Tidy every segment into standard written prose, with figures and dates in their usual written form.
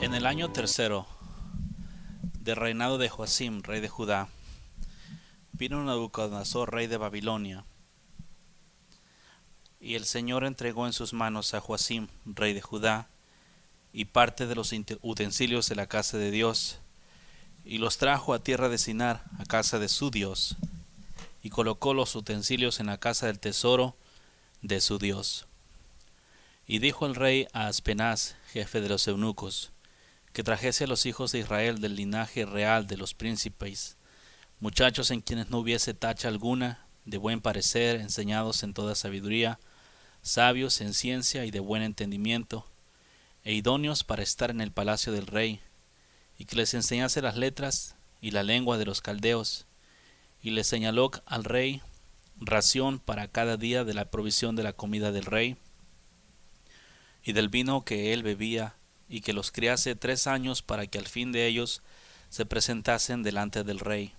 En el año tercero del reinado de Joacim, rey de Judá, vino Nabucodonosor, rey de Babilonia, y el Señor entregó en sus manos a Joacim, rey de Judá, y parte de los utensilios de la casa de Dios, y los trajo a tierra de Sinar, a casa de su Dios, y colocó los utensilios en la casa del tesoro de su Dios. Y dijo el rey a Aspenaz, jefe de los eunucos, que trajese a los hijos de Israel del linaje real de los príncipes, muchachos en quienes no hubiese tacha alguna, de buen parecer, enseñados en toda sabiduría, sabios en ciencia y de buen entendimiento, e idóneos para estar en el palacio del rey, y que les enseñase las letras y la lengua de los caldeos, y les señaló al rey ración para cada día de la provisión de la comida del rey, y del vino que él bebía, y que los criase 3 años para que al fin de ellos se presentasen delante del rey.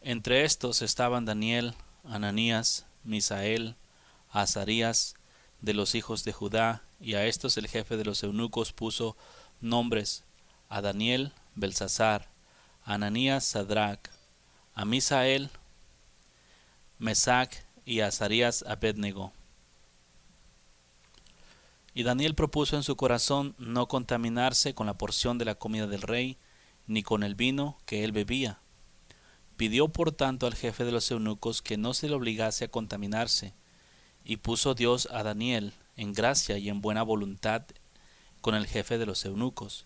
Entre estos estaban Daniel, Ananías, Misael, Azarías, de los hijos de Judá, y a estos el jefe de los eunucos puso nombres: a Daniel, Belsasar; a Ananías, Sadrach; a Misael, Mesac; y a Azarías, Abednego. Y Daniel propuso en su corazón no contaminarse con la porción de la comida del rey, ni con el vino que él bebía. Pidió por tanto al jefe de los eunucos que no se le obligase a contaminarse, y puso Dios a Daniel en gracia y en buena voluntad con el jefe de los eunucos.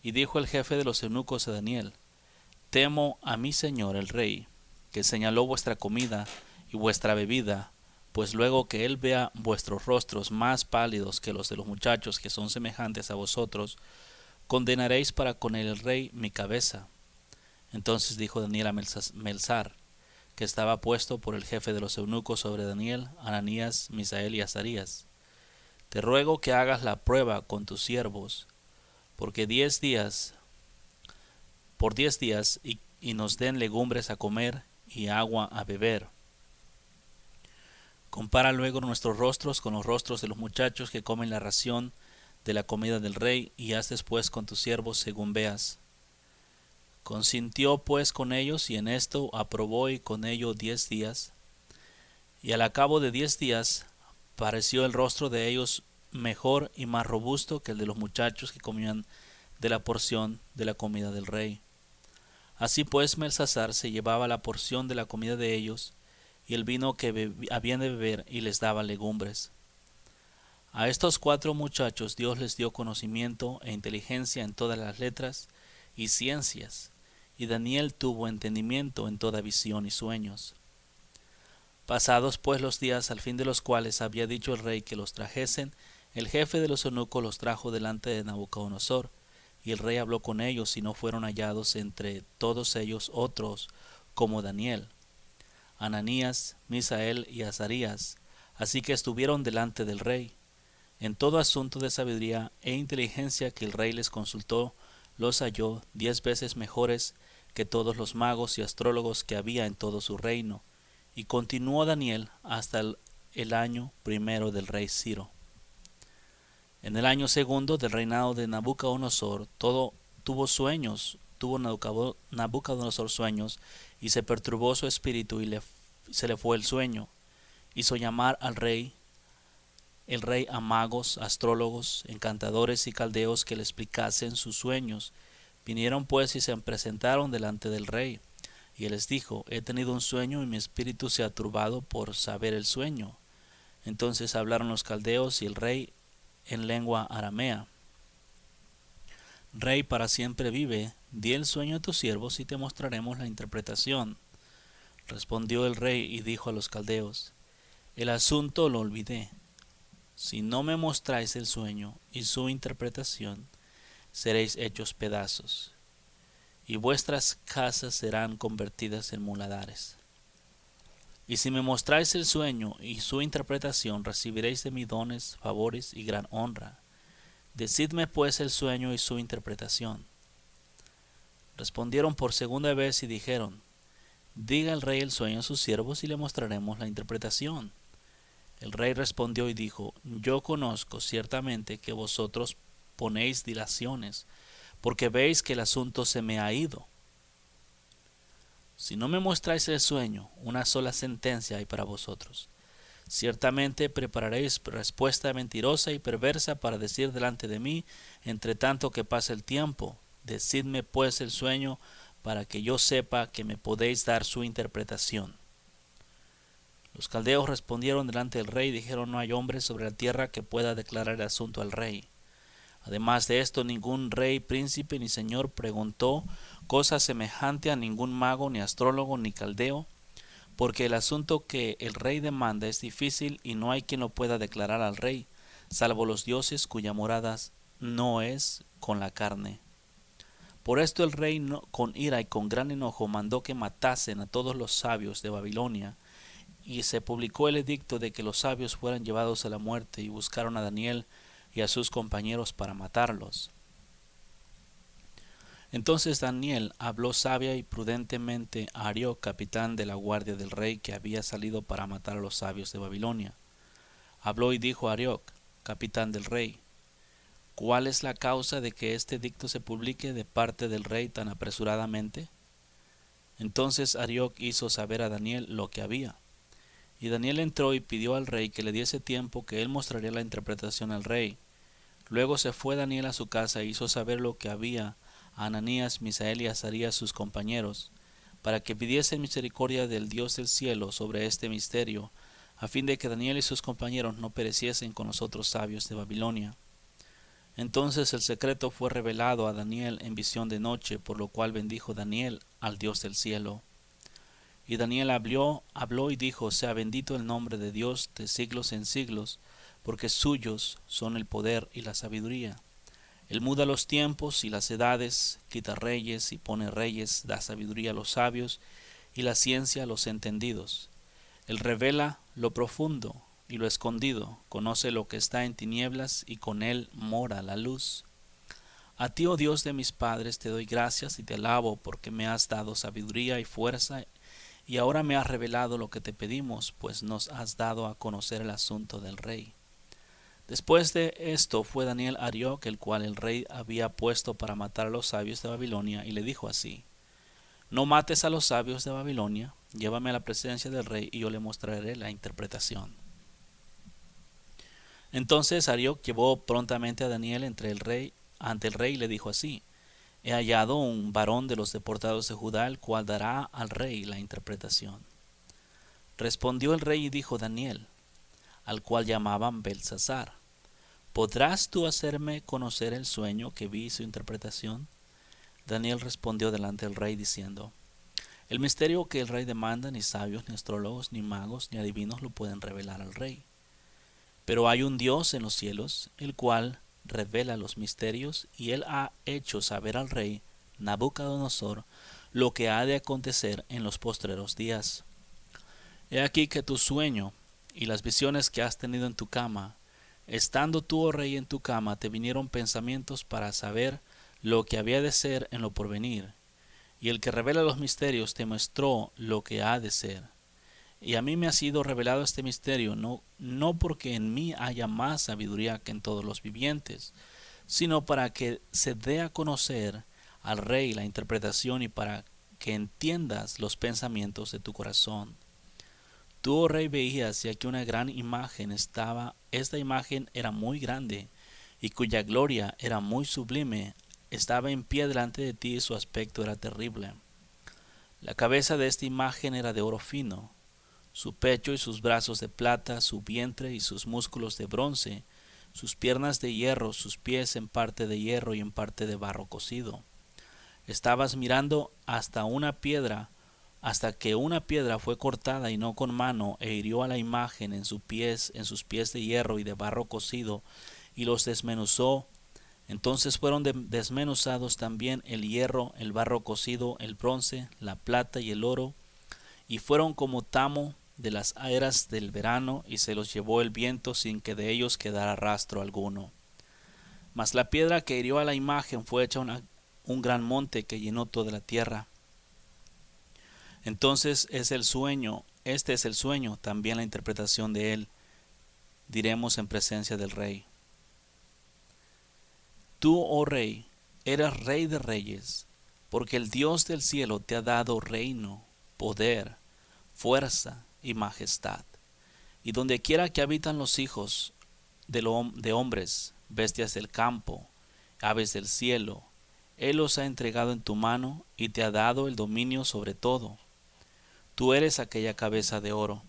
Y dijo el jefe de los eunucos a Daniel: Temo a mi señor el rey, que señaló vuestra comida y vuestra bebida, pues luego que él vea vuestros rostros más pálidos que los de los muchachos que son semejantes a vosotros, condenaréis para con el rey mi cabeza. Entonces dijo Daniel a Melzar, que estaba puesto por el jefe de los eunucos sobre Daniel, Ananías, Misael y Azarías: Te ruego que hagas la prueba con tus siervos, porque 10 días, por 10 días, y nos den legumbres a comer y agua a beber. Compara luego nuestros rostros con los rostros de los muchachos que comen la ración de la comida del rey, y haz después con tus siervos según veas. Consintió pues con ellos, y en esto aprobó, y con ello 10 días. Y al cabo de 10 días pareció el rostro de ellos mejor y más robusto que el de los muchachos que comían de la porción de la comida del rey. Así pues Belsasar se llevaba la porción de la comida de ellos, y el vino que habían de beber, y les daba legumbres. A estos 4 muchachos Dios les dio conocimiento e inteligencia en todas las letras y ciencias, y Daniel tuvo entendimiento en toda visión y sueños. Pasados pues los días, al fin de los cuales había dicho el rey que los trajesen, el jefe de los eunucos los trajo delante de Nabucodonosor, y el rey habló con ellos, y no fueron hallados entre todos ellos otros como Daniel, Ananías, Misael y Azarías, así que estuvieron delante del rey. En todo asunto de sabiduría e inteligencia que el rey les consultó, los halló 10 veces mejores que todos los magos y astrólogos que había en todo su reino. Y continuó Daniel hasta el año primero del rey Ciro. En el año segundo del reinado de Nabucodonosor, tuvo Nabucodonosor sueños, y se perturbó su espíritu, y se le fue el sueño. Hizo llamar el rey a magos, astrólogos, encantadores y caldeos que le explicasen sus sueños. Vinieron pues y se presentaron delante del rey, y él les dijo: He tenido un sueño, y mi espíritu se ha turbado por saber el sueño. Entonces hablaron los caldeos y el rey en lengua aramea. Rey, para siempre vive, di el sueño a tus siervos y te mostraremos la interpretación. Respondió el rey y dijo a los caldeos: El asunto lo olvidé. Si no me mostráis el sueño y su interpretación, seréis hechos pedazos, y vuestras casas serán convertidas en muladares. Y si me mostráis el sueño y su interpretación, recibiréis de mí dones, favores y gran honra. Decidme pues el sueño y su interpretación. Respondieron por segunda vez y dijeron: Diga el rey el sueño a sus siervos y le mostraremos la interpretación. El rey respondió y dijo: Yo conozco ciertamente que vosotros ponéis dilaciones, porque veis que el asunto se me ha ido. Si no me mostráis el sueño, una sola sentencia hay para vosotros. Ciertamente prepararéis respuesta mentirosa y perversa para decir delante de mí, entre tanto que pasa el tiempo. Decidme pues el sueño, para que yo sepa que me podéis dar su interpretación. Los caldeos respondieron delante del rey y dijeron: no hay hombre sobre la tierra que pueda declarar el asunto al rey. Además de esto, ningún rey, príncipe ni señor preguntó cosa semejante a ningún mago, ni astrólogo, ni caldeo, porque el asunto que el rey demanda es difícil y no hay quien lo pueda declarar al rey, salvo los dioses cuya morada no es con la carne. Por esto el rey, con ira y con gran enojo, mandó que matasen a todos los sabios de Babilonia, y se publicó el edicto de que los sabios fueran llevados a la muerte, y buscaron a Daniel y a sus compañeros para matarlos. Entonces Daniel habló sabia y prudentemente a Arioc, capitán de la guardia del rey, que había salido para matar a los sabios de Babilonia. Habló y dijo a Arioc, capitán del rey: ¿cuál es la causa de que este edicto se publique de parte del rey tan apresuradamente? Entonces Arioc hizo saber a Daniel lo que había. Y Daniel entró y pidió al rey que le diese tiempo, que él mostraría la interpretación al rey. Luego se fue Daniel a su casa e hizo saber lo que había a Ananías, Misael y Azarías, sus compañeros, para que pidiesen misericordia del Dios del cielo sobre este misterio, a fin de que Daniel y sus compañeros no pereciesen con los otros sabios de Babilonia. Entonces el secreto fue revelado a Daniel en visión de noche, por lo cual bendijo Daniel al Dios del cielo. Y Daniel habló y dijo: sea bendito el nombre de Dios de siglos en siglos, porque suyos son el poder y la sabiduría. Él muda los tiempos y las edades, quita reyes y pone reyes, da sabiduría a los sabios y la ciencia a los entendidos. Él revela lo profundo y lo escondido, conoce lo que está en tinieblas, y con él mora la luz. A ti, oh Dios de mis padres, te doy gracias y te alabo, porque me has dado sabiduría y fuerza, y ahora me has revelado lo que te pedimos, pues nos has dado a conocer el asunto del rey. Después de esto fue Daniel a Arioc, el cual el rey había puesto para matar a los sabios de Babilonia, y le dijo así: no mates a los sabios de Babilonia, llévame a la presencia del rey, y yo le mostraré la interpretación. Entonces Arioc llevó prontamente a Daniel ante el rey y le dijo así: he hallado un varón de los deportados de Judá, el cual dará al rey la interpretación. Respondió el rey y dijo Daniel, al cual llamaban Belsasar: ¿podrás tú hacerme conocer el sueño que vi y su interpretación? Daniel respondió delante del rey diciendo: el misterio que el rey demanda, ni sabios, ni astrólogos, ni magos, ni adivinos lo pueden revelar al rey. Pero hay un Dios en los cielos, el cual revela los misterios, y él ha hecho saber al rey Nabucodonosor lo que ha de acontecer en los postreros días. He aquí que tu sueño y las visiones que has tenido en tu cama, estando tú, oh rey, en tu cama, te vinieron pensamientos para saber lo que había de ser en lo porvenir, y el que revela los misterios te mostró lo que ha de ser. Y a mí me ha sido revelado este misterio, no porque en mí haya más sabiduría que en todos los vivientes, sino para que se dé a conocer al rey la interpretación, y para que entiendas los pensamientos de tu corazón. Tú, oh rey, veías, y aquí una gran imagen estaba. Esta imagen era muy grande, y cuya gloria era muy sublime. Estaba en pie delante de ti, y su aspecto era terrible. La cabeza de esta imagen era de oro fino, su pecho y sus brazos de plata, su vientre y sus músculos de bronce, sus piernas de hierro, sus pies en parte de hierro y en parte de barro cocido. Estabas mirando hasta que una piedra fue cortada y no con mano, e hirió a la imagen en sus pies de hierro y de barro cocido, y los desmenuzó. Entonces fueron desmenuzados también el hierro, el barro cocido, el bronce, la plata y el oro, y fueron como tamo de las eras del verano, y se los llevó el viento sin que de ellos quedara rastro alguno. Mas la piedra que hirió a la imagen fue hecha un gran monte que llenó toda la tierra. Entonces este es el sueño, también la interpretación de él, diremos en presencia del rey. Tú, oh rey, eres rey de reyes, porque el Dios del cielo te ha dado reino, poder, fuerza y majestad. Y donde quiera que habitan los hijos de hombres, bestias del campo, aves del cielo, Él los ha entregado en tu mano y te ha dado el dominio sobre todo. Tú eres aquella cabeza de oro.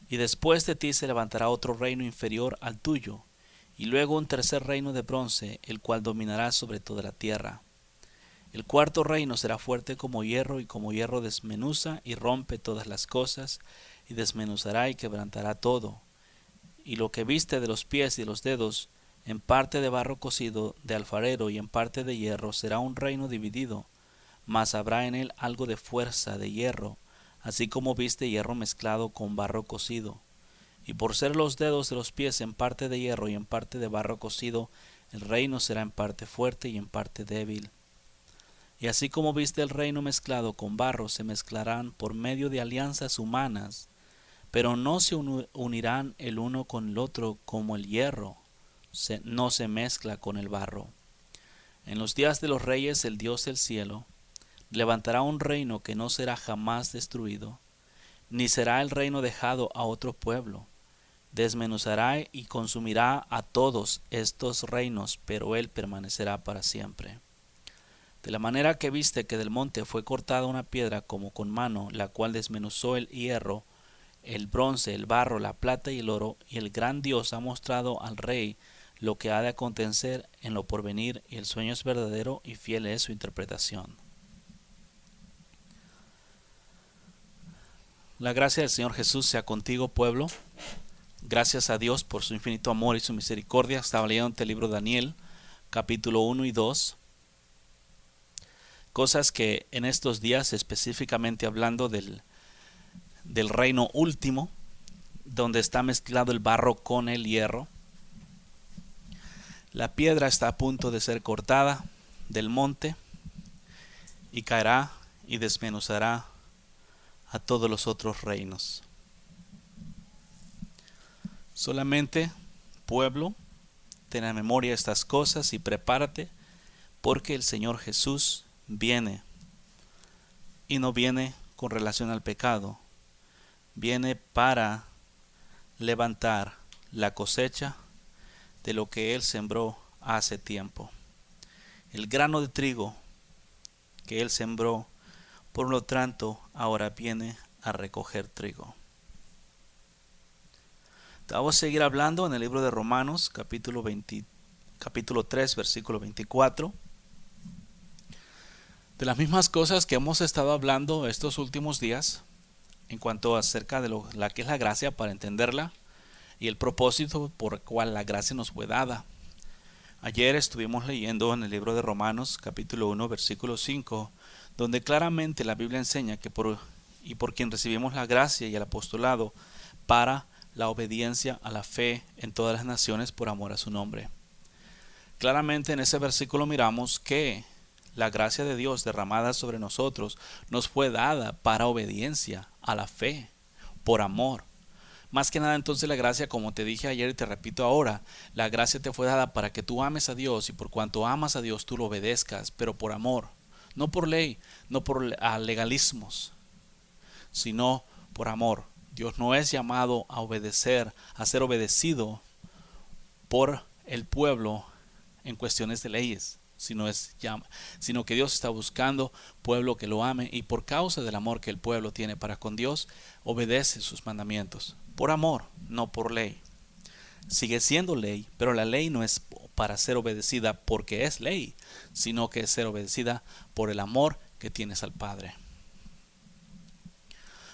Y después de ti se levantará otro reino inferior al tuyo, y luego un tercer reino de bronce, el cual dominará sobre toda la tierra. El cuarto reino será fuerte como hierro, y como hierro desmenuza y rompe todas las cosas, y desmenuzará y quebrantará todo. Y lo que viste de los pies y de los dedos, en parte de barro cocido de alfarero y en parte de hierro, será un reino dividido, mas habrá en él algo de fuerza de hierro, así como viste hierro mezclado con barro cocido. Y por ser los dedos de los pies en parte de hierro y en parte de barro cocido, el reino será en parte fuerte y en parte débil. Y así como viste el reino mezclado con barro, se mezclarán por medio de alianzas humanas, pero no se unirán el uno con el otro como el hierro no se mezcla con el barro. En los días de los reyes el Dios del cielo levantará un reino que no será jamás destruido, ni será el reino dejado a otro pueblo. Desmenuzará y consumirá a todos estos reinos, pero él permanecerá para siempre. De la manera que viste que del monte fue cortada una piedra como con mano, la cual desmenuzó el hierro, el bronce, el barro, la plata y el oro, y el gran Dios ha mostrado al rey lo que ha de acontecer en lo porvenir, y el sueño es verdadero y fiel es su interpretación. La gracia del Señor Jesús sea contigo, pueblo. Gracias a Dios por su infinito amor y su misericordia. Estaba leyendo el libro de Daniel, capítulo 1 y 2. Cosas que en estos días, específicamente hablando del reino último, donde está mezclado el barro con el hierro. La piedra está a punto de ser cortada del monte y caerá y desmenuzará a todos los otros reinos. Solamente, pueblo, ten en memoria estas cosas y prepárate, porque el Señor Jesús viene, y no viene con relación al pecado, viene para levantar la cosecha de lo que Él sembró hace tiempo. El grano de trigo que Él sembró, por lo tanto, ahora viene a recoger trigo. Vamos a seguir hablando en el libro de Romanos, capítulo 3, versículo 24. De las mismas cosas que hemos estado hablando estos últimos días, en cuanto acerca de la que es la gracia, para entenderla, y el propósito por el cual la gracia nos fue dada. Ayer estuvimos leyendo en el libro de Romanos, capítulo 1, versículo 5, donde claramente la Biblia enseña que por quien recibimos la gracia y el apostolado para la obediencia a la fe en todas las naciones por amor a su nombre. Claramente en ese versículo miramos que la gracia de Dios derramada sobre nosotros nos fue dada para obediencia a la fe, por amor. Más que nada entonces la gracia, como te dije ayer y te repito ahora, la gracia te fue dada para que tú ames a Dios, y por cuanto amas a Dios tú lo obedezcas, pero por amor, no por ley, no por legalismos, sino por amor. Dios no es llamado a obedecer, a ser obedecido por el pueblo en cuestiones de leyes, sino que Dios está buscando pueblo que lo ame, y por causa del amor que el pueblo tiene para con Dios, obedece sus mandamientos. Por amor, no por ley. Sigue siendo ley, pero la ley no es para ser obedecida porque es ley, sino que es ser obedecida por el amor que tienes al Padre.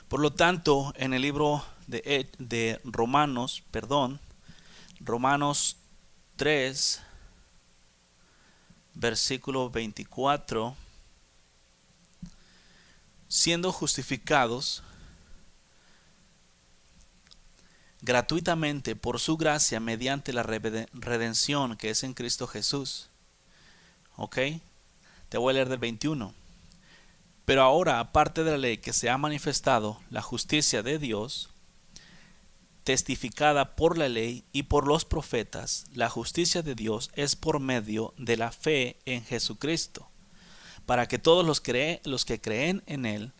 Por lo tanto, en el libro de Romanos 3, versículo 24, siendo justificados gratuitamente por su gracia mediante la redención que es en Cristo Jesús. ¿Ok? Te voy a leer del 21. Pero ahora, aparte de la ley, que se ha manifestado la justicia de Dios testificada por la ley y por los profetas, la justicia de Dios es por medio de la fe en Jesucristo, para que todos los que creen en Él,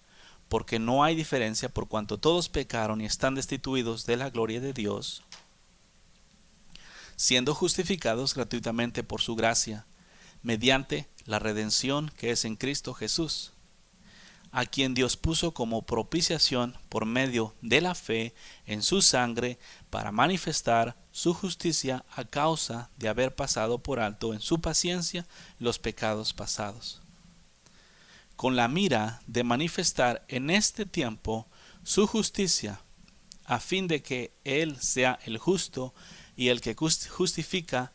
porque no hay diferencia por cuanto todos pecaron y están destituidos de la gloria de Dios, siendo justificados gratuitamente por su gracia, mediante la redención que es en Cristo Jesús, a quien Dios puso como propiciación por medio de la fe en su sangre para manifestar su justicia a causa de haber pasado por alto en su paciencia los pecados pasados, con la mira de manifestar en este tiempo su justicia, a fin de que Él sea el justo y el que justifica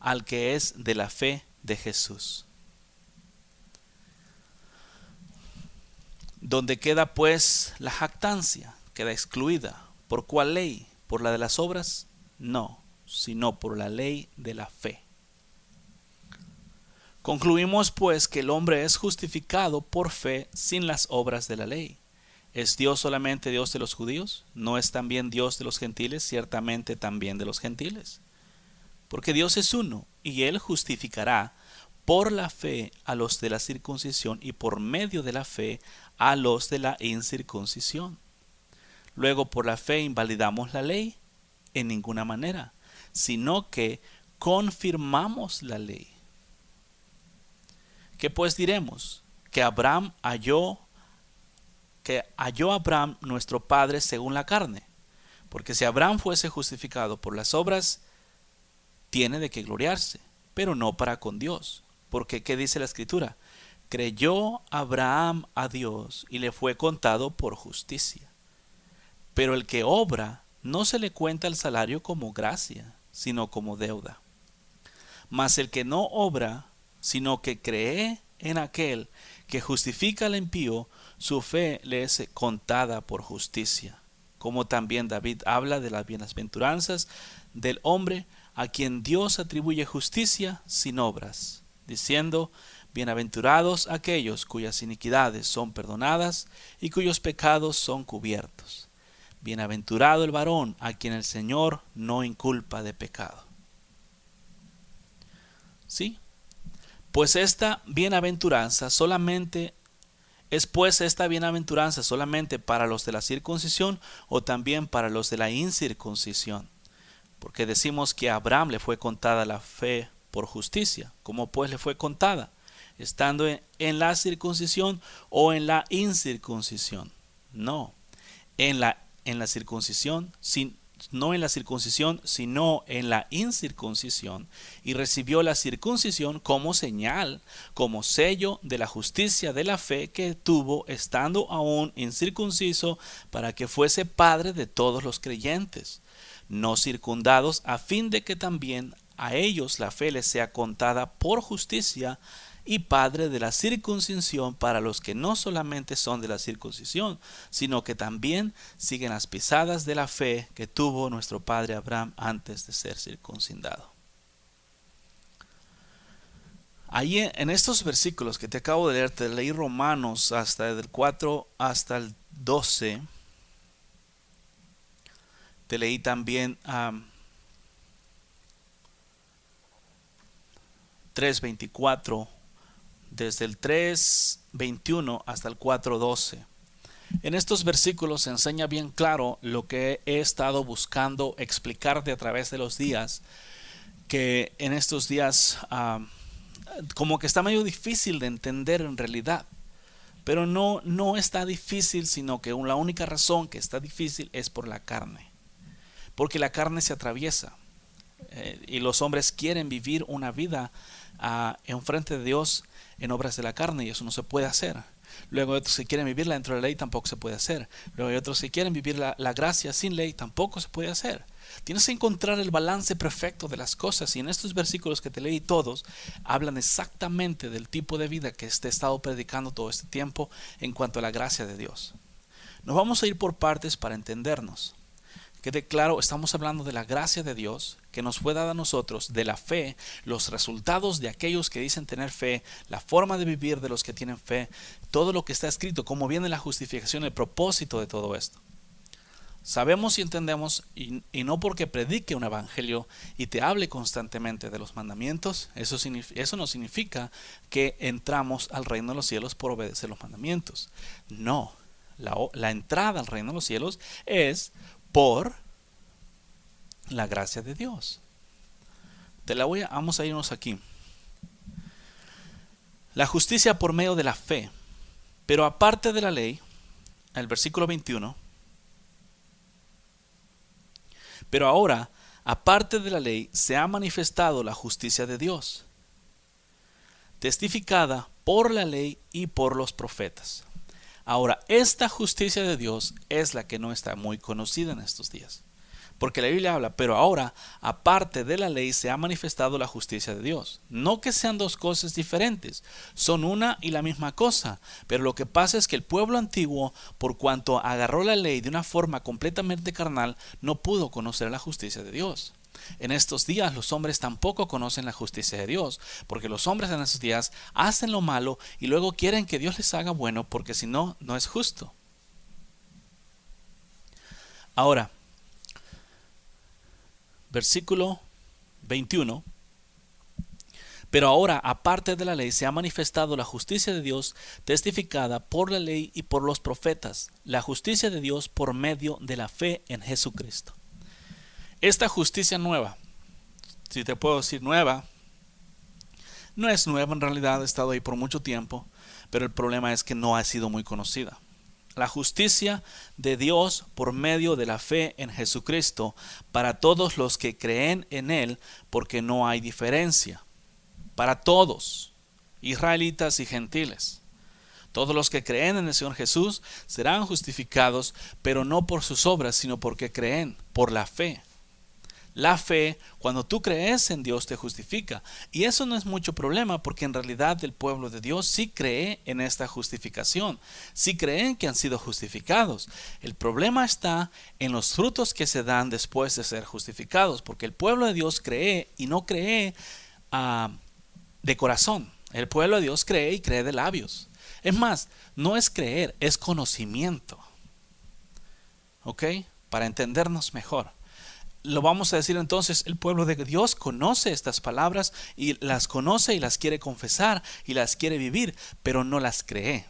al que es de la fe de Jesús. Donde queda pues la jactancia, queda excluida. ¿Por cuál ley? ¿Por la de las obras? No, sino por la ley de la fe. Concluimos pues que el hombre es justificado por fe sin las obras de la ley. ¿Es Dios solamente Dios de los judíos? ¿No es también Dios de los gentiles? Ciertamente también de los gentiles. Porque Dios es uno, y Él justificará por la fe a los de la circuncisión y por medio de la fe a los de la incircuncisión. Luego, por la fe invalidamos la ley en ninguna manera, sino que confirmamos la ley. ¿Qué pues diremos? Que halló Abraham nuestro padre según la carne. Porque si Abraham fuese justificado por las obras, tiene de qué gloriarse, pero no para con Dios. Porque ¿qué dice la Escritura? Creyó Abraham a Dios y le fue contado por justicia. Pero el que obra no se le cuenta el salario como gracia, sino como deuda. Mas el que no obra, sino que cree en aquel que justifica al impío, su fe le es contada por justicia. Como también David habla de las bienaventuranzas del hombre a quien Dios atribuye justicia sin obras, diciendo: bienaventurados aquellos cuyas iniquidades son perdonadas y cuyos pecados son cubiertos. Bienaventurado el varón a quien el Señor no inculpa de pecado. ¿Sí? Pues esta bienaventuranza solamente para los de la circuncisión o también para los de la incircuncisión. Porque decimos que a Abraham le fue contada la fe por justicia. ¿Cómo pues le fue contada? ¿Estando en la circuncisión o en la incircuncisión? No, en la circuncisión, no en la circuncisión, sino en la incircuncisión, y recibió la circuncisión como señal, como sello de la justicia de la fe que tuvo estando aún incircunciso, para que fuese padre de todos los creyentes, no circundados, a fin de que también a ellos la fe les sea contada por justicia, y padre de la circuncisión para los que no solamente son de la circuncisión, sino que también siguen las pisadas de la fe que tuvo nuestro padre Abraham antes de ser circuncidado. Ahí en estos versículos que te acabo de leer, te leí Romanos hasta el 4 hasta el 12. Te leí también 3:24, desde el 3:21 hasta el 4:12. En estos versículos se enseña bien claro lo que he estado buscando explicarte a través de los días, que en estos días como que está medio difícil de entender en realidad. Pero no está difícil, sino que la única razón que está difícil es por la carne. Porque la carne se atraviesa y los hombres quieren vivir una vida en frente de Dios en obras de la carne, y eso no se puede hacer. Luego hay otros que quieren vivirla dentro de la ley, tampoco se puede hacer. Luego hay otros que quieren vivir la gracia sin ley, tampoco se puede hacer. Tienes que encontrar el balance perfecto de las cosas, y en estos versículos que te leí todos hablan exactamente del tipo de vida que te he estado predicando todo este tiempo en cuanto a la gracia de Dios. Nos vamos a ir por partes para entendernos. Quede claro, estamos hablando de la gracia de Dios que nos fue dada a nosotros, de la fe, los resultados de aquellos que dicen tener fe, la forma de vivir de los que tienen fe, todo lo que está escrito, cómo viene la justificación, el propósito de todo esto. Sabemos y entendemos, y no porque predique un evangelio y te hable constantemente de los mandamientos, eso no significa que entramos al reino de los cielos por obedecer los mandamientos. No, la entrada al reino de los cielos es por la gracia de Dios. Vamos a irnos aquí. La justicia por medio de la fe, pero aparte de la ley, el versículo 21. Pero ahora, aparte de la ley, se ha manifestado la justicia de Dios, testificada por la ley y por los profetas. Ahora, esta justicia de Dios es la que no está muy conocida en estos días. Porque la Biblia habla, pero ahora, aparte de la ley, se ha manifestado la justicia de Dios. No que sean dos cosas diferentes, son una y la misma cosa. Pero lo que pasa es que el pueblo antiguo, por cuanto agarró la ley de una forma completamente carnal, no pudo conocer la justicia de Dios. En estos días los hombres tampoco conocen la justicia de Dios, porque los hombres en estos días hacen lo malo y luego quieren que Dios les haga bueno, porque si no, no es justo. Ahora, versículo 21. Pero ahora, aparte de la ley, se ha manifestado la justicia de Dios, testificada por la ley y por los profetas, la justicia de Dios por medio de la fe en Jesucristo. Esta justicia nueva, si te puedo decir nueva, no es nueva en realidad, ha estado ahí por mucho tiempo, pero el problema es que no ha sido muy conocida. La justicia de Dios por medio de la fe en Jesucristo para todos los que creen en Él, porque no hay diferencia. Para todos, israelitas y gentiles. Todos los que creen en el Señor Jesús serán justificados, pero no por sus obras, sino porque creen, por la fe. La fe, cuando tú crees en Dios, te justifica. Y eso no es mucho problema, porque en realidad el pueblo de Dios sí cree en esta justificación. Sí creen que han sido justificados. El problema está en los frutos que se dan después de ser justificados, porque el pueblo de Dios cree y no cree de corazón. El pueblo de Dios cree y cree de labios. Es más, no es creer, es conocimiento. ¿Ok? Para entendernos mejor. Lo vamos a decir entonces, el pueblo de Dios conoce estas palabras y las conoce y las quiere confesar y las quiere vivir, pero no las cree.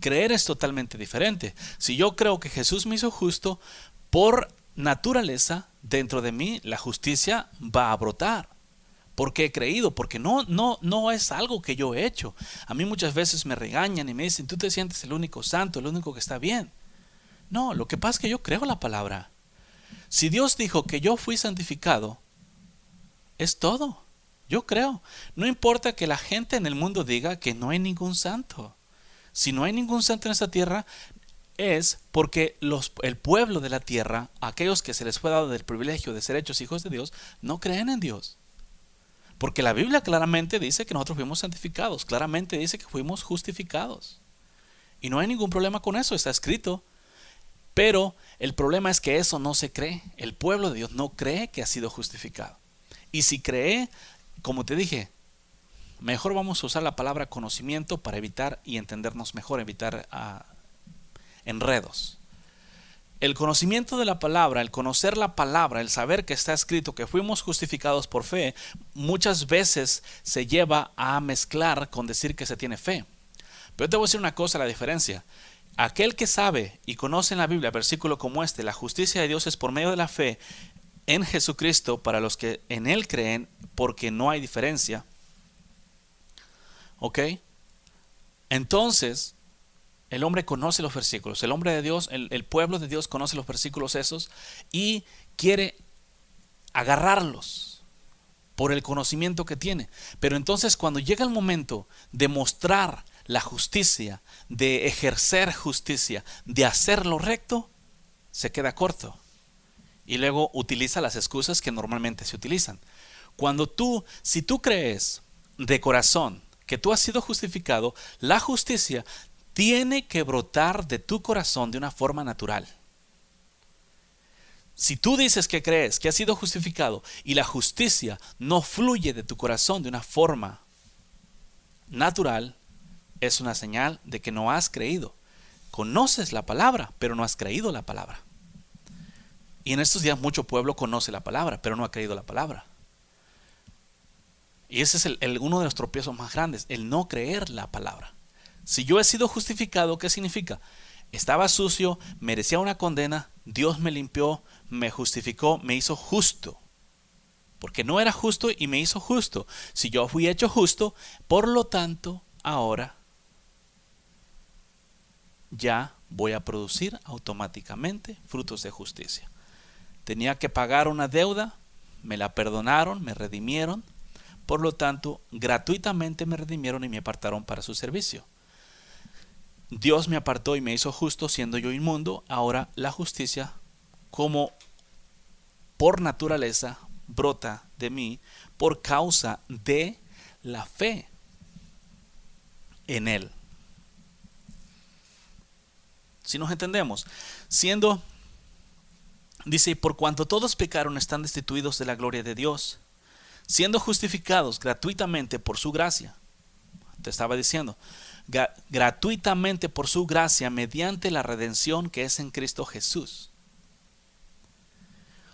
Creer es totalmente diferente. Si yo creo que Jesús me hizo justo, por naturaleza, dentro de mí la justicia va a brotar. Porque he creído, porque no es algo que yo he hecho. A mí muchas veces me regañan y me dicen, tú te sientes el único santo, el único que está bien. No, lo que pasa es que yo creo la palabra. Si Dios dijo que yo fui santificado, es todo. Yo creo. No importa que la gente en el mundo diga que no hay ningún santo. Si no hay ningún santo en esta tierra, es porque el pueblo de la tierra, aquellos que se les fue dado el privilegio de ser hechos hijos de Dios, no creen en Dios. Porque la Biblia claramente dice que nosotros fuimos santificados, claramente dice que fuimos justificados. Y no hay ningún problema con eso, está escrito. Pero el problema es que eso no se cree. El pueblo de Dios no cree que ha sido justificado. Y si cree, como te dije, mejor vamos a usar la palabra conocimiento para evitar y entendernos mejor, evitar enredos. El conocimiento de la palabra, el conocer la palabra, el saber que está escrito que fuimos justificados por fe, muchas veces se lleva a mezclar con decir que se tiene fe. Pero te voy a decir una cosa, la diferencia. Aquel que sabe y conoce en la Biblia versículo como este, la justicia de Dios es por medio de la fe en Jesucristo para los que en Él creen, porque no hay diferencia. ¿Ok? Entonces, el hombre conoce los versículos, el hombre de Dios, el pueblo de Dios conoce los versículos esos y quiere agarrarlos por el conocimiento que tiene. Pero entonces cuando llega el momento de mostrar la justicia, de ejercer justicia, de hacer lo recto, se queda corto. Y luego utiliza las excusas que normalmente se utilizan. Si tú crees de corazón que tú has sido justificado, la justicia tiene que brotar de tu corazón de una forma natural. Si tú dices que crees que has sido justificado y la justicia no fluye de tu corazón de una forma natural, es una señal de que no has creído. conoces la palabra, pero no has creído la palabra. Y en estos días mucho pueblo conoce la palabra, pero no ha creído la palabra. Y ese es uno de los tropiezos más grandes, el no creer la palabra. Si yo he sido justificado, ¿qué significa? Estaba sucio, merecía una condena, Dios me limpió, me justificó, me hizo justo. Porque no era justo y me hizo justo. Si yo fui hecho justo, por lo tanto, ahora ya voy a producir automáticamente frutos de justicia. Tenía que pagar una deuda, me la perdonaron, me redimieron. Por lo tanto, gratuitamente me redimieron y me apartaron para su servicio. Dios me apartó y me hizo justo siendo yo inmundo. Ahora la justicia, como por naturaleza, brota de mí por causa de la fe en Él. Si nos entendemos, dice, por cuanto todos pecaron están destituidos de la gloria de Dios, siendo justificados gratuitamente por su gracia. Te estaba diciendo, gratuitamente por su gracia mediante la redención que es en Cristo Jesús.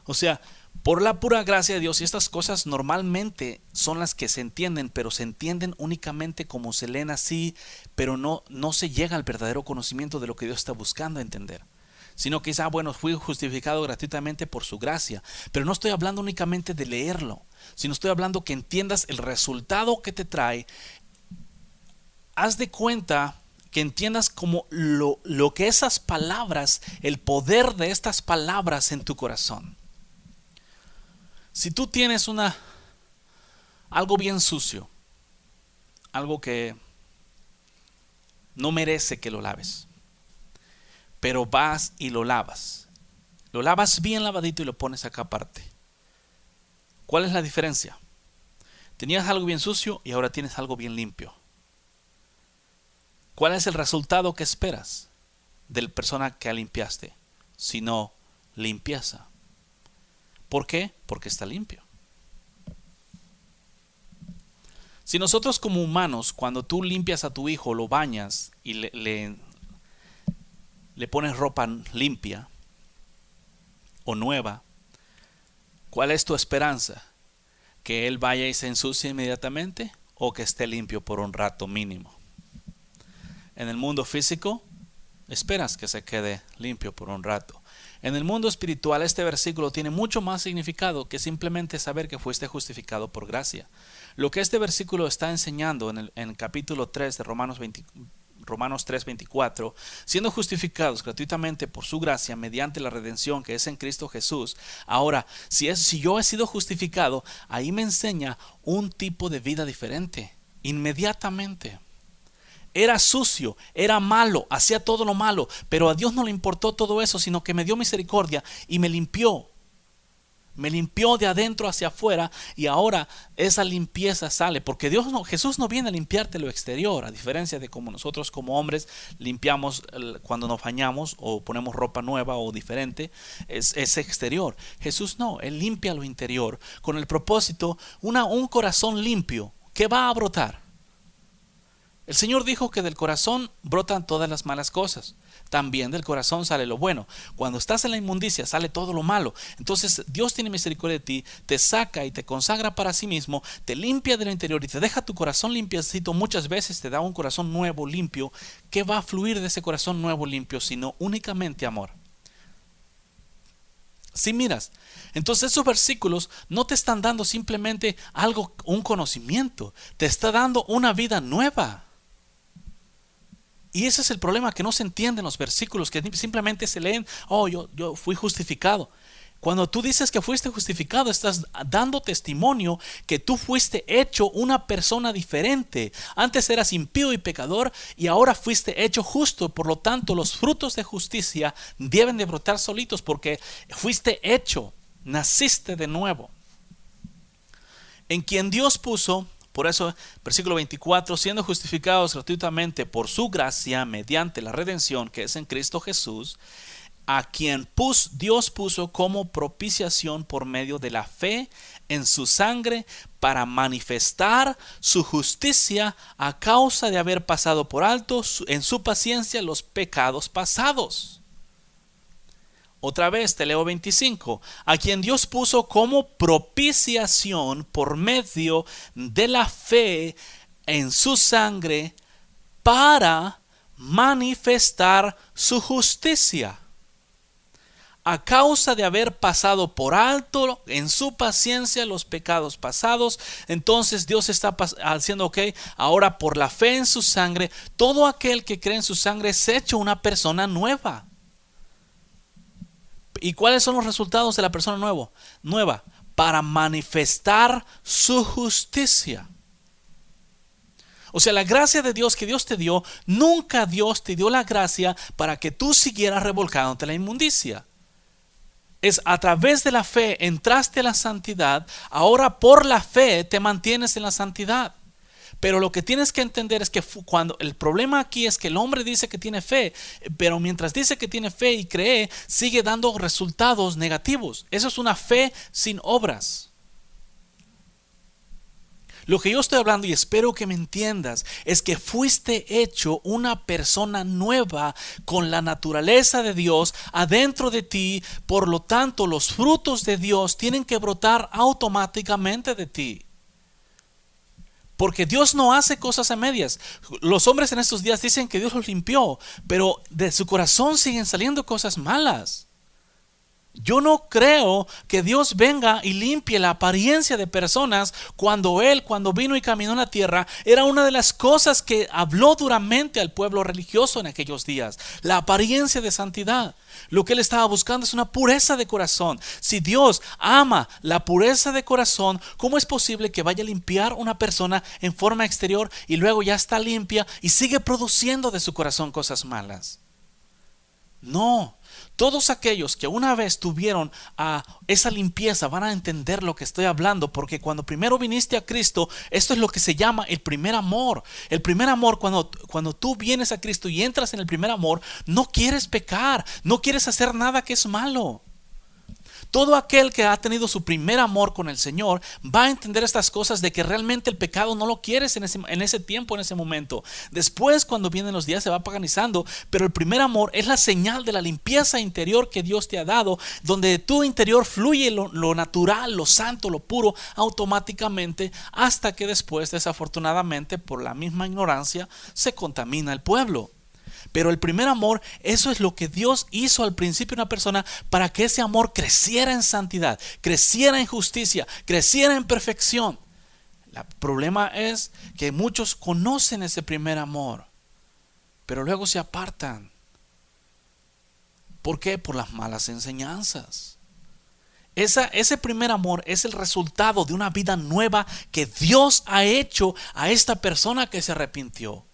O sea, por la pura gracia de Dios, y estas cosas normalmente son las que se entienden, pero se entienden únicamente como se leen así, pero no se llega al verdadero conocimiento de lo que Dios está buscando entender. Sino que bueno, fui justificado gratuitamente por su gracia. Pero no estoy hablando únicamente de leerlo, sino estoy hablando que entiendas el resultado que te trae. Haz de cuenta que entiendas como lo que esas palabras, el poder de estas palabras en tu corazón. Si tú tienes algo bien sucio, algo que no merece que lo laves, pero vas y lo lavas bien lavadito y lo pones acá aparte. ¿Cuál es la diferencia? Tenías algo bien sucio y ahora tienes algo bien limpio. ¿Cuál es el resultado que esperas de la persona que limpiaste? Sino limpieza. ¿Por qué? Porque está limpio. Si nosotros como humanos, cuando tú limpias a tu hijo, lo bañas y le pones ropa limpia o nueva, ¿cuál es tu esperanza? ¿Que él vaya y se ensucie inmediatamente o que esté limpio por un rato mínimo? En el mundo físico, esperas que se quede limpio por un rato. En el mundo espiritual, este versículo tiene mucho más significado que simplemente saber que fuiste justificado por gracia. Lo que este versículo está enseñando en el capítulo 3 de Romanos 3:24, siendo justificados gratuitamente por su gracia mediante la redención que es en Cristo Jesús. Ahora, si yo he sido justificado, ahí me enseña un tipo de vida diferente, inmediatamente. Era sucio, era malo, hacía todo lo malo, pero a Dios no le importó todo eso, sino que me dio misericordia y me limpió. Me limpió de adentro hacia afuera y ahora esa limpieza sale, porque Jesús no viene a limpiarte lo exterior, a diferencia de como nosotros como hombres limpiamos cuando nos bañamos o ponemos ropa nueva o diferente, es exterior. Jesús no, Él limpia lo interior con el propósito, un corazón limpio que va a brotar. El Señor dijo que del corazón brotan todas las malas cosas. También del corazón sale lo bueno. Cuando estás en la inmundicia sale todo lo malo. Entonces Dios tiene misericordia de ti, te saca y te consagra para sí mismo, te limpia del interior y te deja tu corazón limpiecito. Muchas veces te da un corazón nuevo, limpio. ¿Qué va a fluir de ese corazón nuevo, limpio? Sino únicamente amor. Si miras, entonces esos versículos no te están dando simplemente un conocimiento, te está dando una vida nueva. Y ese es el problema, que no se entienden los versículos, que simplemente se leen, yo fui justificado. Cuando tú dices que fuiste justificado, estás dando testimonio que tú fuiste hecho una persona diferente. Antes eras impío y pecador y ahora fuiste hecho justo. Por lo tanto, los frutos de justicia deben de brotar solitos porque fuiste hecho, naciste de nuevo. En quien Dios puso. Por eso, versículo 24, siendo justificados gratuitamente por su gracia mediante la redención que es en Cristo Jesús, a quien Dios puso como propiciación por medio de la fe en su sangre para manifestar su justicia a causa de haber pasado por alto en su paciencia los pecados pasados. Otra vez te leo 25. A quien Dios puso como propiciación por medio de la fe en su sangre para manifestar su justicia a causa de haber pasado por alto en su paciencia los pecados pasados. Entonces Dios está haciendo, ok, ahora por la fe en su sangre, todo aquel que cree en su sangre es hecho una persona nueva. ¿Y cuáles son los resultados de la persona nueva? Para manifestar su justicia. O sea, la gracia de Dios que Dios te dio, nunca Dios te dio la gracia para que tú siguieras revolcándote en la inmundicia. Es a través de la fe entraste a la santidad, ahora por la fe te mantienes en la santidad. Pero lo que tienes que entender es que cuando el problema aquí es que el hombre dice que tiene fe, pero mientras dice que tiene fe y cree, sigue dando resultados negativos. Eso es una fe sin obras. Lo que yo estoy hablando, y espero que me entiendas, es que fuiste hecho una persona nueva con la naturaleza de Dios adentro de ti. Por lo tanto, los frutos de Dios tienen que brotar automáticamente de ti. Porque Dios no hace cosas a medias. Los hombres en estos días dicen que Dios los limpió, pero de su corazón siguen saliendo cosas malas. Yo no creo que Dios venga y limpie la apariencia de personas cuando Él, cuando vino y caminó en la tierra, era una de las cosas que habló duramente al pueblo religioso en aquellos días, la apariencia de santidad. Lo que Él estaba buscando es una pureza de corazón. Si Dios ama la pureza de corazón, ¿cómo es posible que vaya a limpiar una persona en forma exterior y luego ya está limpia y sigue produciendo de su corazón cosas malas? No. Todos aquellos que una vez tuvieron esa limpieza van a entender lo que estoy hablando, porque cuando primero viniste a Cristo, esto es lo que se llama el primer amor. El primer amor, cuando tú vienes a Cristo y entras en el primer amor, no quieres pecar, no quieres hacer nada que es malo. Todo aquel que ha tenido su primer amor con el Señor va a entender estas cosas, de que realmente el pecado no lo quieres en ese tiempo, en ese momento. Después, cuando vienen los días, se va paganizando, pero el primer amor es la señal de la limpieza interior que Dios te ha dado, donde de tu interior fluye lo natural, lo santo, lo puro, automáticamente, hasta que después, desafortunadamente, por la misma ignorancia, se contamina el pueblo. Pero el primer amor, eso es lo que Dios hizo al principio de una persona, para que ese amor creciera en santidad, creciera en justicia, creciera en perfección. El problema es que muchos conocen ese primer amor, pero luego se apartan. ¿Por qué? Por las malas enseñanzas. Ese primer amor es el resultado de una vida nueva que Dios ha hecho a esta persona que se arrepintió.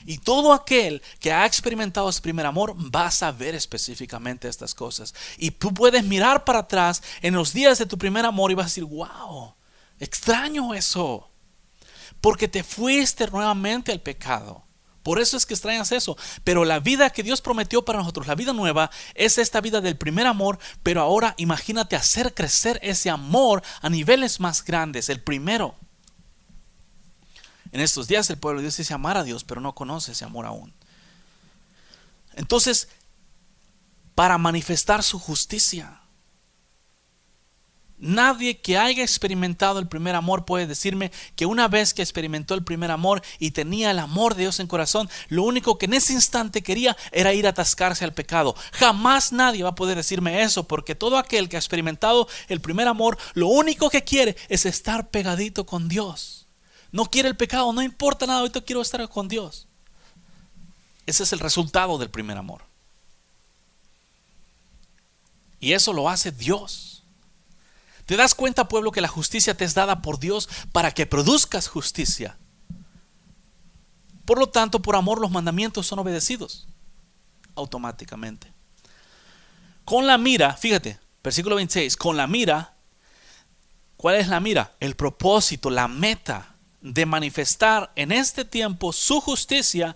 Y todo aquel que ha experimentado ese primer amor va a saber específicamente estas cosas. Y tú puedes mirar para atrás en los días de tu primer amor y vas a decir: wow, extraño eso, porque te fuiste nuevamente al pecado. Por eso es que extrañas eso. Pero la vida que Dios prometió para nosotros, la vida nueva, es esta vida del primer amor. Pero ahora imagínate hacer crecer ese amor a niveles más grandes. El primero. En estos días el pueblo de Dios dice amar a Dios, pero no conoce ese amor aún. Entonces, para manifestar su justicia, nadie que haya experimentado el primer amor puede decirme que una vez que experimentó el primer amor y tenía el amor de Dios en corazón, lo único que en ese instante quería era ir a atascarse al pecado. Jamás nadie va a poder decirme eso, porque todo aquel que ha experimentado el primer amor, lo único que quiere es estar pegadito con Dios. No quiere el pecado, no importa nada, ahorita quiero estar con Dios. Ese es el resultado del primer amor. Y eso lo hace Dios. ¿Te das cuenta, pueblo, que la justicia te es dada por Dios para que produzcas justicia? Por lo tanto, por amor los mandamientos son obedecidos automáticamente. Con la mira, fíjate, versículo 26, con la mira. ¿Cuál es la mira? El propósito, la meta de manifestar en este tiempo su justicia,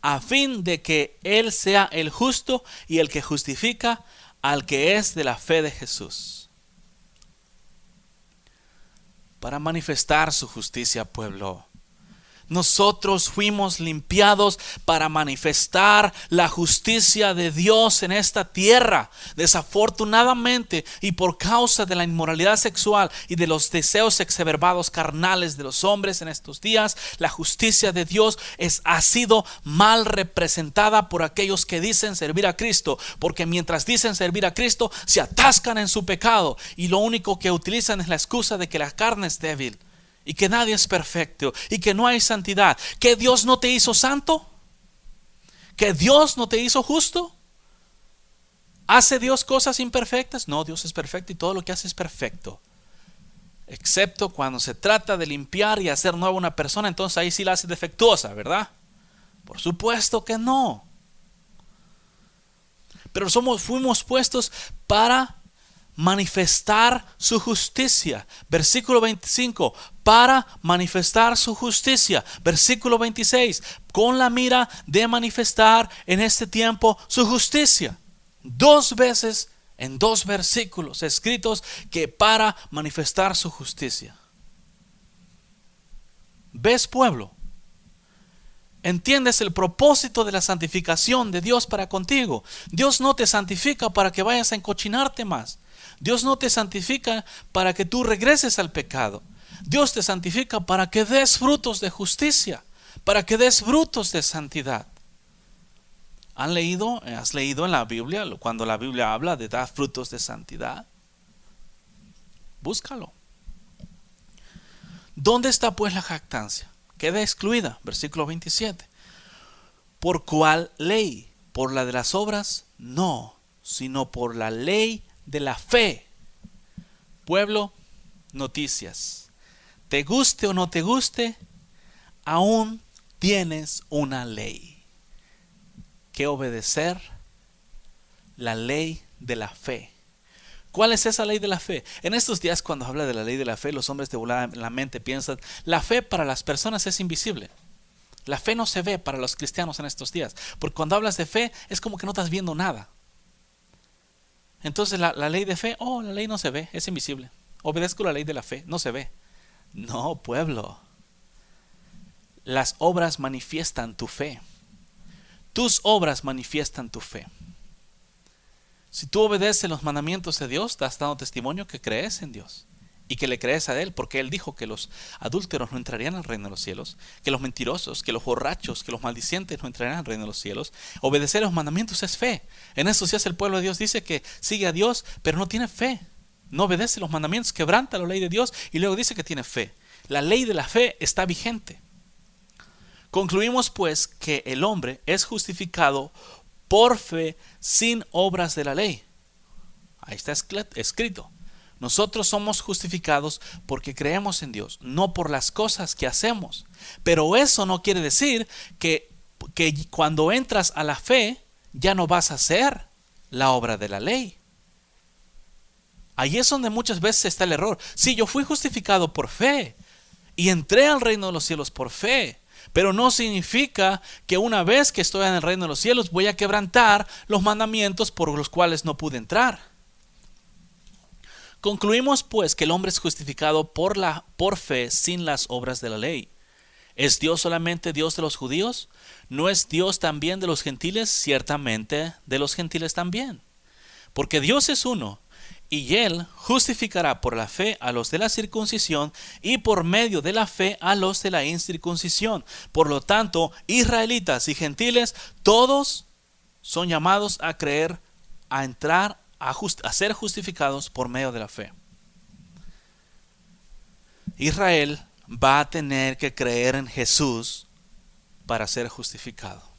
a fin de que Él sea el justo y el que justifica al que es de la fe de Jesús. Para manifestar su justicia, pueblo. Nosotros fuimos limpiados para manifestar la justicia de Dios en esta tierra. Desafortunadamente, y por causa de la inmoralidad sexual y de los deseos exacerbados carnales de los hombres en estos días, la justicia de Dios ha sido mal representada por aquellos que dicen servir a Cristo, porque mientras dicen servir a Cristo se atascan en su pecado y lo único que utilizan es la excusa de que la carne es débil y que nadie es perfecto y que no hay santidad. ¿Que Dios no te hizo santo? ¿Que Dios no te hizo justo? ¿Hace Dios cosas imperfectas? No, Dios es perfecto y todo lo que hace es perfecto, excepto cuando se trata de limpiar y hacer nueva una persona. Entonces ahí sí la hace defectuosa, ¿verdad? Por supuesto que no. Pero fuimos puestos para manifestar su justicia. Versículo 25, para manifestar su justicia. Versículo 26, con la mira de manifestar en este tiempo su justicia. 2 veces en 2 versículos escritos que para manifestar su justicia. ¿Ves, pueblo? ¿Entiendes el propósito de la santificación de Dios para contigo? Dios no te santifica para que vayas a encochinarte más. Dios no te santifica para que tú regreses al pecado. Dios te santifica para que des frutos de justicia, para que des frutos de santidad. ¿Has leído en la Biblia cuando la Biblia habla de dar frutos de santidad? Búscalo. ¿Dónde está pues la jactancia? Queda excluida, versículo 27. ¿Por cuál ley? ¿Por la de las obras? No, sino por la ley de la fe. Pueblo, noticias. Te guste o no te guste, aún tienes una ley que obedecer, la ley de la fe. ¿Cuál es esa ley de la fe? En estos días, cuando habla de la ley de la fe, los hombres de volada en la mente piensan, la fe para las personas es invisible. La fe no se ve para los cristianos en estos días, porque cuando hablas de fe es como que no estás viendo nada. Entonces la ley de fe, la ley no se ve, es invisible. Obedezco la ley de la fe, no se ve. No, pueblo. Las obras manifiestan tu fe. Tus obras manifiestan tu fe. Si tú obedeces los mandamientos de Dios, estás dando testimonio que crees en Dios y que le crees a Él, porque Él dijo que los adúlteros no entrarían al reino de los cielos, que los mentirosos, que los borrachos, que los maldicientes no entrarían al reino de los cielos. Obedecer los mandamientos es fe. En estos días el pueblo de Dios dice que sigue a Dios, pero no tiene fe. No obedece los mandamientos, quebranta la ley de Dios y luego dice que tiene fe. La ley de la fe está vigente. Concluimos pues que el hombre es justificado por fe sin obras de la ley. Ahí está escrito. Nosotros somos justificados porque creemos en Dios, no por las cosas que hacemos. Pero eso no quiere decir que cuando entras a la fe ya no vas a hacer la obra de la ley. Ahí es donde muchas veces está el error. Sí, yo fui justificado por fe y entré al reino de los cielos por fe. Pero no significa que una vez que estoy en el reino de los cielos voy a quebrantar los mandamientos por los cuales no pude entrar. Concluimos pues que el hombre es justificado por fe sin las obras de la ley. ¿Es Dios solamente Dios de los judíos? ¿No es Dios también de los gentiles? Ciertamente de los gentiles también. Porque Dios es uno. Y Él justificará por la fe a los de la circuncisión y por medio de la fe a los de la incircuncisión. Por lo tanto, israelitas y gentiles, todos son llamados a creer, a entrar, a ser justificados por medio de la fe. Israel va a tener que creer en Jesús para ser justificado.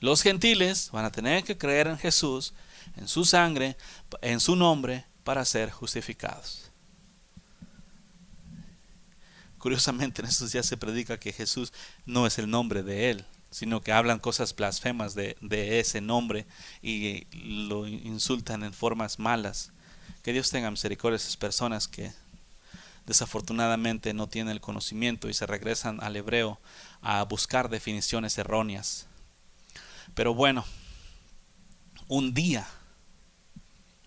Los gentiles van a tener que creer en Jesús, en su sangre, en su nombre, para ser justificados. Curiosamente, en estos días se predica que Jesús no es el nombre de Él, sino que hablan cosas blasfemas de ese nombre y lo insultan en formas malas. Que Dios tenga misericordia de esas personas que desafortunadamente no tienen el conocimiento y se regresan al hebreo a buscar definiciones erróneas. Pero bueno, un día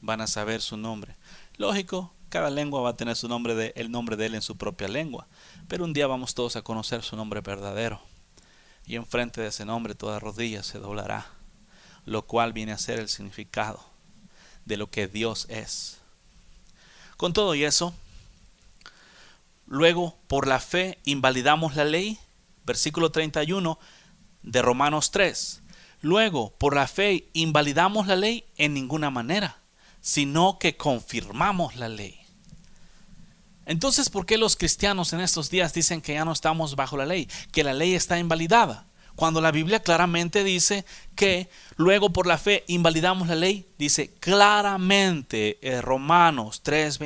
van a saber su nombre. Lógico, cada lengua va a tener el nombre de él en su propia lengua, pero un día vamos todos a conocer su nombre verdadero, y enfrente de ese nombre toda rodilla se doblará, lo cual viene a ser el significado de lo que Dios es. Con todo y eso, luego por la fe invalidamos la ley, versículo 31 de Romanos 3. Luego por la fe invalidamos la ley en ninguna manera, sino que confirmamos la ley. Entonces, ¿por qué los cristianos en estos días dicen que ya no estamos bajo la ley, que la ley está invalidada? Cuando la Biblia claramente dice que luego por la fe invalidamos la ley, dice claramente Romanos 3,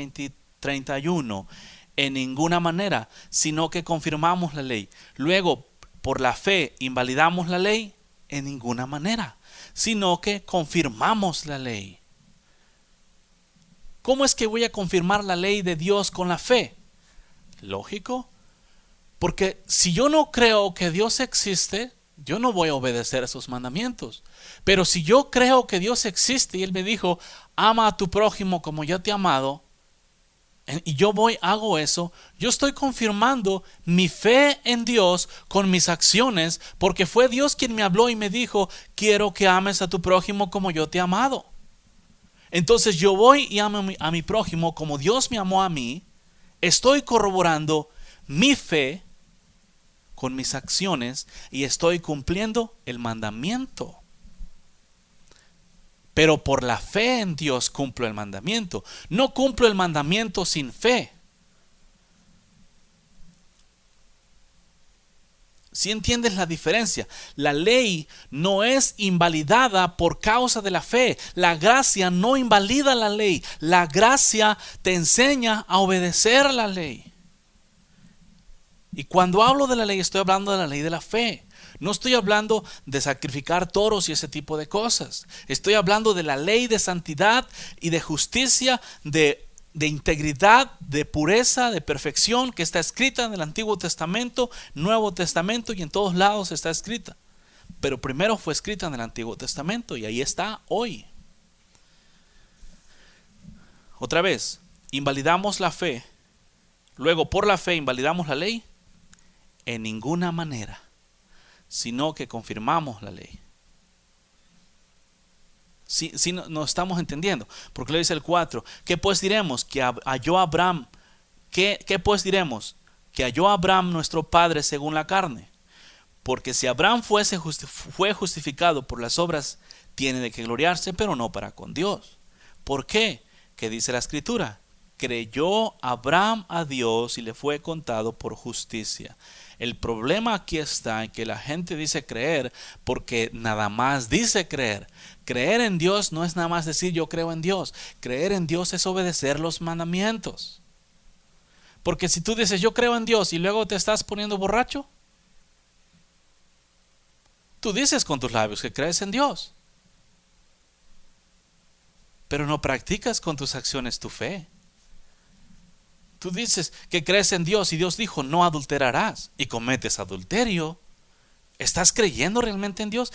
31, en ninguna manera, sino que confirmamos la ley. Luego por la fe invalidamos la ley, en ninguna manera, sino que confirmamos la ley. ¿Cómo es que voy a confirmar la ley de Dios con la fe? Lógico, porque si yo no creo que Dios existe, yo no voy a obedecer sus mandamientos. Pero si yo creo que Dios existe y Él me dijo, ama a tu prójimo como yo te he amado, y yo hago eso, yo estoy confirmando mi fe en Dios con mis acciones, porque fue Dios quien me habló y me dijo, quiero que ames a tu prójimo como yo te he amado. Entonces yo voy y amo a mi prójimo como Dios me amó a mí. Estoy corroborando mi fe con mis acciones y estoy cumpliendo el mandamiento. Pero por la fe en Dios cumplo el mandamiento. No cumplo el mandamiento sin fe. ¿Sí entiendes la diferencia? La ley no es invalidada por causa de la fe. La gracia no invalida la ley. La gracia te enseña a obedecer la ley. Y cuando hablo de la ley, estoy hablando de la ley de la fe. No estoy hablando de sacrificar toros y ese tipo de cosas. Estoy hablando de la ley de santidad y de justicia, de integridad, de pureza, de perfección, que está escrita en el Antiguo Testamento, Nuevo Testamento y en todos lados está escrita. Pero primero fue escrita en el Antiguo Testamento y ahí está hoy. Otra vez, invalidamos la fe, luego por la fe invalidamos la ley, en ninguna manera, sino que confirmamos la ley. Si no estamos entendiendo, porque le dice el 4, ¿qué pues diremos? Que halló Abraham, ¿qué pues diremos? Que halló Abraham nuestro padre según la carne. Porque si Abraham fue justificado por las obras, tiene de qué gloriarse, pero no para con Dios. ¿Por qué? ¿Qué dice la Escritura? Creyó Abraham a Dios y le fue contado por justicia. El problema aquí está en que la gente dice creer porque nada más dice creer. Creer en Dios no es nada más decir yo creo en Dios. Creer en Dios es obedecer los mandamientos. Porque si tú dices yo creo en Dios y luego te estás poniendo borracho, tú dices con tus labios que crees en Dios, pero no practicas con tus acciones tu fe. Tú dices que crees en Dios y Dios dijo no adulterarás y cometes adulterio. ¿Estás creyendo realmente en Dios?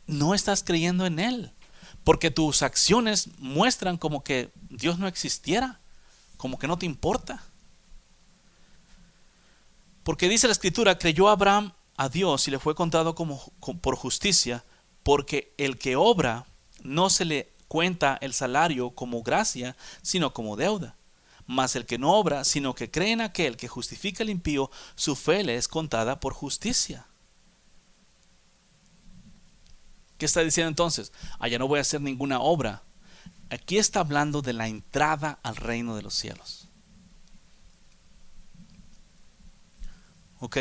No estás creyendo en Él, porque tus acciones muestran como que Dios no existiera, como que no te importa. Porque dice la Escritura, creyó Abraham a Dios y le fue contado por justicia, porque el que obra no se le cuenta el salario como gracia, sino como deuda. Mas el que no obra, sino que cree en aquel que justifica al impío, su fe le es contada por justicia. ¿Qué está diciendo entonces? Ya no voy a hacer ninguna obra. Aquí está hablando de la entrada al reino de los cielos. ¿Ok?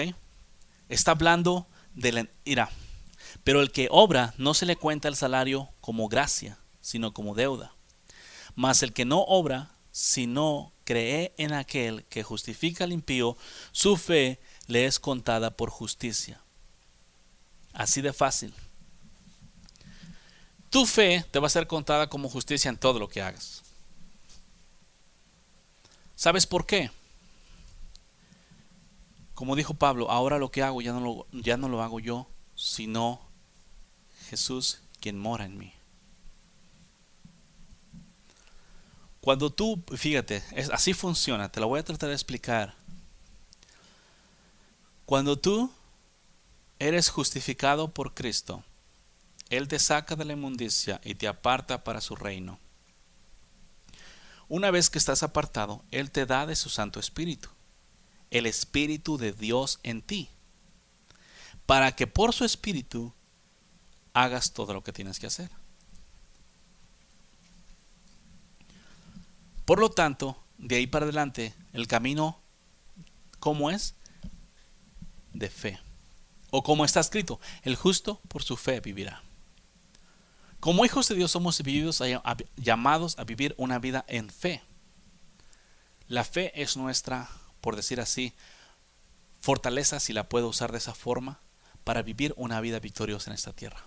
Está hablando de la ira. Pero el que obra no se le cuenta el salario como gracia, sino como deuda. Mas el que no obra, sino cree en aquel que justifica al impío, su fe le es contada por justicia. Así de fácil. Tu fe te va a ser contada como justicia en todo lo que hagas. ¿Sabes por qué? Como dijo Pablo, ahora lo que hago ya no lo hago yo, sino Jesús quien mora en mí. Cuando tú, fíjate, así funciona, te lo voy a tratar de explicar. Cuando tú eres justificado por Cristo, Él te saca de la inmundicia y te aparta para su reino. Una vez que estás apartado, Él te da de su Santo Espíritu, el Espíritu de Dios en ti, para que por su Espíritu hagas todo lo que tienes que hacer. Por lo tanto, de ahí para adelante, el camino, ¿cómo es? De fe. O como está escrito, el justo por su fe vivirá. Como hijos de Dios somos llamados a vivir una vida en fe. La fe es nuestra, por decir así, fortaleza, si la puedo usar de esa forma, para vivir una vida victoriosa en esta tierra.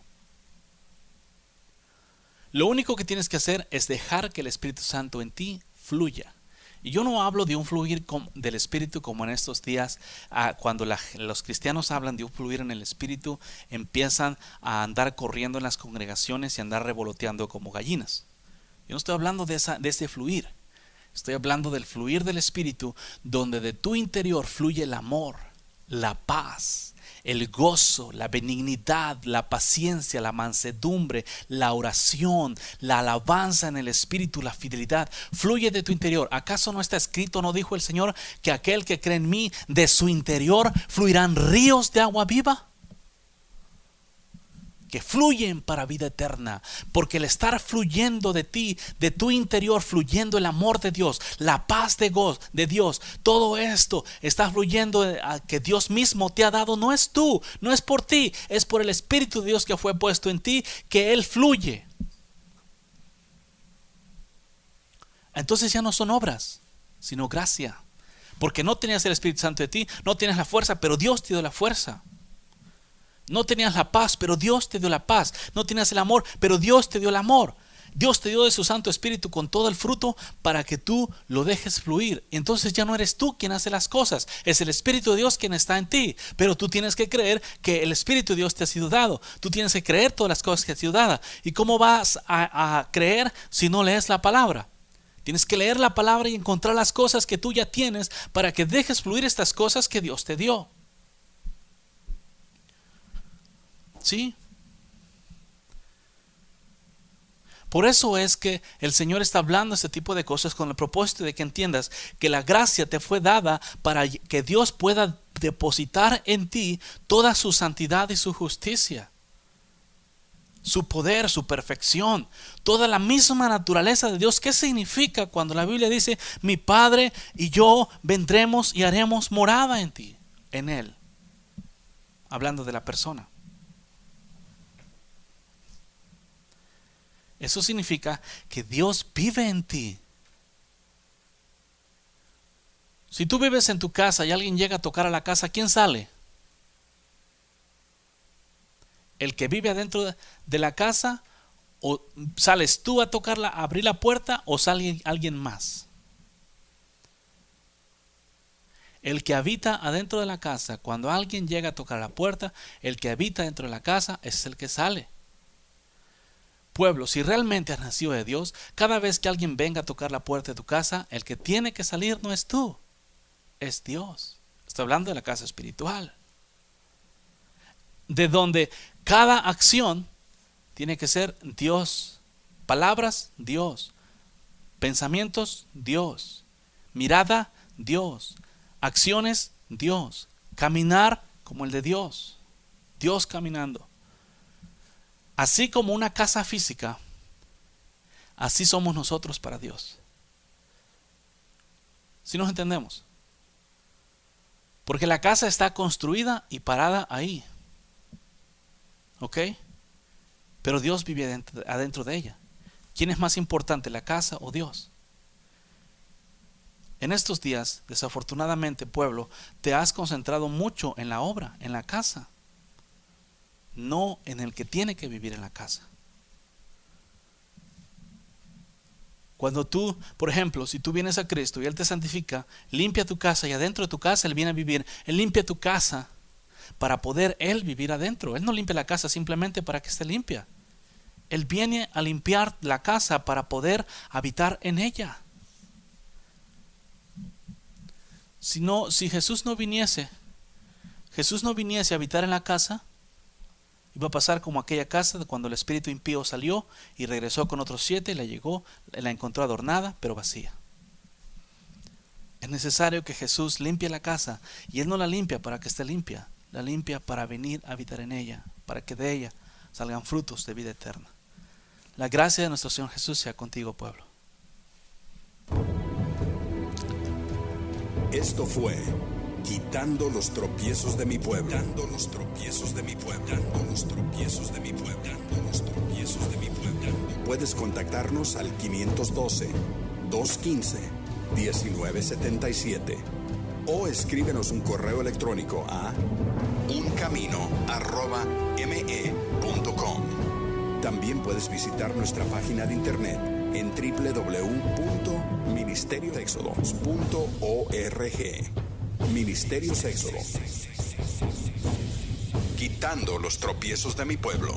Lo único que tienes que hacer es dejar que el Espíritu Santo en ti fluya. Y yo no hablo de un fluir del Espíritu como en estos días, cuando los cristianos hablan de un fluir en el Espíritu, empiezan a andar corriendo en las congregaciones y andar revoloteando como gallinas. Yo no estoy hablando de ese fluir. Estoy hablando del fluir del Espíritu, donde de tu interior fluye el amor, la paz, el gozo, la benignidad, la paciencia, la mansedumbre, la oración, la alabanza en el Espíritu, la fidelidad. Fluye de tu interior. ¿Acaso no está escrito, no dijo el Señor, que aquel que cree en mí, de su interior fluirán ríos de agua viva? Que fluyen para vida eterna, porque el estar fluyendo de ti, de tu interior, fluyendo el amor de Dios, la paz de Dios, todo esto está fluyendo a que Dios mismo te ha dado. No es tú, no es por ti, es por el Espíritu de Dios que fue puesto en ti, que Él fluye. Entonces ya no son obras, sino gracia, porque no tenías el Espíritu Santo de ti, no tienes la fuerza, pero Dios te dio la fuerza. No tenías la paz, pero Dios te dio la paz. No tenías el amor, pero Dios te dio el amor. Dios te dio de su Santo Espíritu con todo el fruto para que tú lo dejes fluir. Entonces ya no eres tú quien hace las cosas, es el Espíritu de Dios quien está en ti. Pero tú tienes que creer que el Espíritu de Dios te ha sido dado. Tú tienes que creer todas las cosas que te ha sido dadas. ¿Y cómo vas a creer si no lees la palabra? Tienes que leer la palabra y encontrar las cosas que tú ya tienes para que dejes fluir estas cosas que Dios te dio. ¿Sí? Por eso es que el Señor está hablando este tipo de cosas con el propósito de que entiendas que la gracia te fue dada para que Dios pueda depositar en ti toda su santidad y su justicia, su poder, su perfección, toda la misma naturaleza de Dios. ¿Qué significa cuando la Biblia dice: mi Padre y yo vendremos y haremos morada en ti, en Él? Hablando de la persona. Eso significa que Dios vive en ti. Si tú vives en tu casa y alguien llega a tocar a la casa, ¿quién sale? ¿El que vive adentro de la casa? ¿O sales tú a tocarla, a abrir la puerta, o sale alguien más? El que habita adentro de la casa, cuando alguien llega a tocar la puerta, el que habita dentro de la casa es el que sale. Pueblo, si realmente has nacido de Dios, cada vez que alguien venga a tocar la puerta de tu casa, el que tiene que salir no es tú, es Dios. Estoy hablando de la casa espiritual, de donde cada acción tiene que ser Dios. Palabras, Dios. Pensamientos, Dios. Mirada, Dios. Acciones, Dios. Caminar como el de Dios. Dios caminando. Así como una casa física, así somos nosotros para Dios. ¿Sí nos entendemos? Porque la casa está construida y parada ahí. ¿Ok? Pero Dios vive adentro de ella. ¿Quién es más importante, la casa o Dios? En estos días, desafortunadamente, pueblo, te has concentrado mucho en la obra, en la casa, no en el que tiene que vivir en la casa. Cuando tú, por ejemplo, si tú vienes a Cristo y Él te santifica, limpia tu casa y adentro de tu casa Él viene a vivir. Él limpia tu casa para poder Él vivir adentro. Él no limpia la casa simplemente para que esté limpia. Él viene a limpiar la casa para poder habitar en ella. Si Jesús no viniese a habitar en la casa, iba a pasar como aquella casa de cuando el espíritu impío salió y regresó con otros 7, la encontró adornada pero vacía. Es necesario que Jesús limpie la casa, y Él no la limpia para que esté limpia, la limpia para venir a habitar en ella, para que de ella salgan frutos de vida eterna. La gracia de nuestro Señor Jesús sea contigo, pueblo. Esto fue Quitando los tropiezos de mi pueblo. Quitando los tropiezos de mi pueblo. Quitando los tropiezos de mi pueblo. Quitando los tropiezos de mi pueblo. Puedes contactarnos al 512-215-1977 o escríbenos un correo electrónico a uncamino@me.com. También puedes visitar nuestra página de internet en www.ministeriosexodos.org. Ministerios Éxodo. Quitando los tropiezos de mi pueblo.